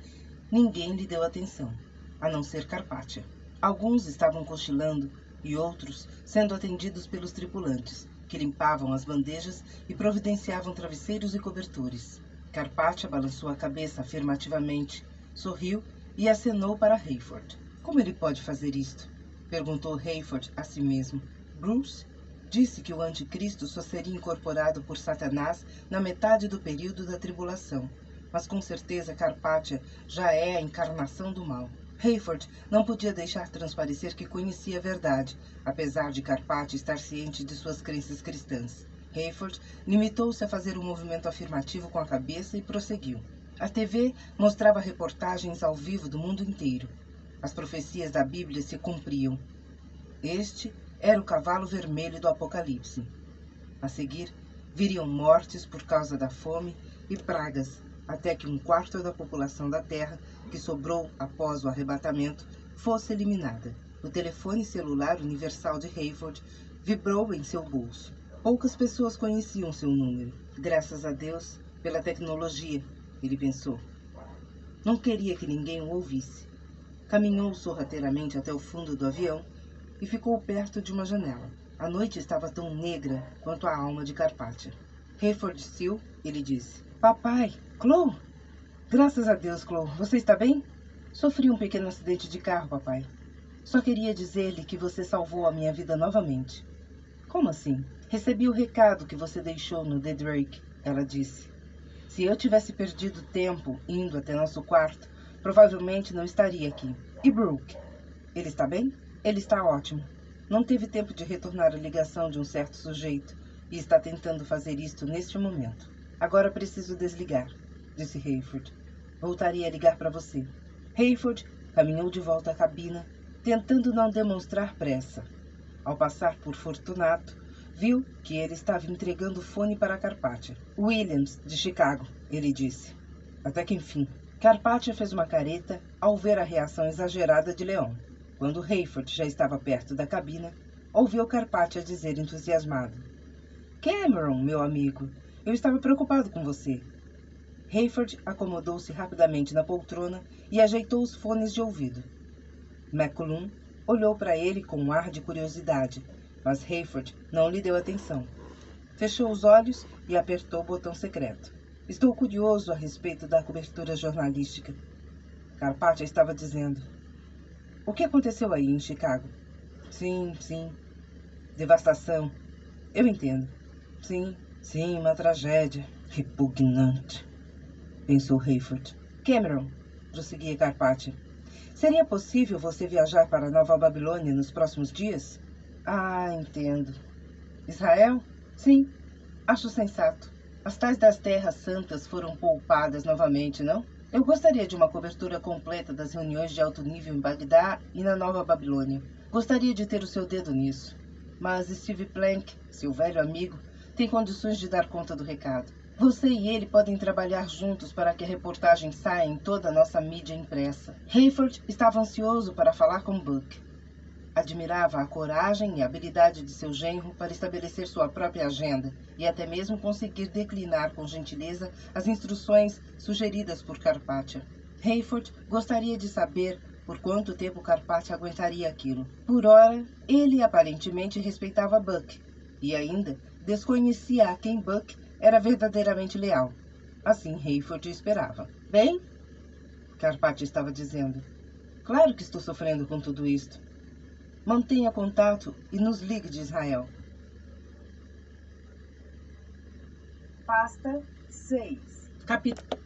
S1: ninguém lhe deu atenção, a não ser Carpathia. Alguns estavam cochilando e outros sendo atendidos pelos tripulantes, que limpavam as bandejas e providenciavam travesseiros e cobertores. Carpathia balançou a cabeça afirmativamente, sorriu e acenou para Hayford. Como ele pode fazer isto? Perguntou Hayford a si mesmo. Bruce disse que o anticristo só seria incorporado por Satanás na metade do período da tribulação, mas com certeza Carpathia já é a encarnação do mal. Hayford não podia deixar transparecer que conhecia a verdade, apesar de Carpathia estar ciente de suas crenças cristãs. Hayford limitou-se a fazer um movimento afirmativo com a cabeça e prosseguiu. A TV mostrava reportagens ao vivo do mundo inteiro. As profecias da Bíblia se cumpriam. Este era o cavalo vermelho do Apocalipse. A seguir, viriam mortes por causa da fome e pragas, até que 1/4 da população da Terra, que sobrou após o arrebatamento, fosse eliminada. O telefone celular universal de Hayford vibrou em seu bolso. Poucas pessoas conheciam seu número. Graças a Deus pela tecnologia, ele pensou. Não queria que ninguém o ouvisse. Caminhou sorrateiramente até o fundo do avião e ficou perto de uma janela. A noite estava tão negra quanto a alma de Carpathia. Hayford Seal, ele disse. Papai, Chloe! Graças a Deus, Chloe. Você está bem? Sofri um pequeno acidente de carro, papai. Só queria dizer-lhe que você salvou a minha vida novamente. Como assim? Recebi o recado que você deixou no The Drake, ela disse. Se eu tivesse perdido tempo indo até nosso quarto, provavelmente não estaria aqui. E Brooke? Ele está bem? Ele está ótimo. Não teve tempo de retornar a ligação de um certo sujeito e está tentando fazer isto neste momento. Agora preciso desligar, disse Hayford. Voltaria a ligar para você. Hayford caminhou de volta à cabina, tentando não demonstrar pressa. Ao passar por Fortunato, viu que ele estava entregando o fone para Carpathia. Williams, de Chicago, ele disse. Até que enfim. Carpathia fez uma careta ao ver a reação exagerada de Leon. Quando Hayford já estava perto da cabina, ouviu Carpathia dizer entusiasmado. Cameron, meu amigo, eu estava preocupado com você. Hayford acomodou-se rapidamente na poltrona e ajeitou os fones de ouvido. McCollum olhou para ele com um ar de curiosidade, mas Hayford não lhe deu atenção. Fechou os olhos e apertou o botão secreto. Estou curioso a respeito da cobertura jornalística. Carpathia estava dizendo. O que aconteceu aí em Chicago? Sim. Devastação. Eu entendo. Sim, uma tragédia. Repugnante, pensou Hayford. Cameron, prosseguia Carpathia, seria possível você viajar para Nova Babilônia nos próximos dias? Ah, entendo. Israel? Sim, acho sensato. As tais das terras santas foram poupadas novamente, não? Eu gostaria de uma cobertura completa das reuniões de alto nível em Bagdá e na Nova Babilônia. Gostaria de ter o seu dedo nisso. Mas Steve Plank, seu velho amigo, tem condições de dar conta do recado. Você e ele podem trabalhar juntos para que a reportagem saia em toda a nossa mídia impressa. Hayford estava ansioso para falar com Buck. Admirava a coragem e a habilidade de seu genro para estabelecer sua própria agenda e até mesmo conseguir declinar com gentileza as instruções sugeridas por Carpathia. Hayford gostaria de saber por quanto tempo Carpathia aguentaria aquilo. Por ora, ele aparentemente respeitava Buck e ainda desconhecia a quem Buck era verdadeiramente leal. Assim Hayford esperava. Bem, Carpathia estava dizendo, claro que estou sofrendo com tudo isto. Mantenha contato e nos ligue de Israel.
S2: Pasta 6.
S1: Capítulo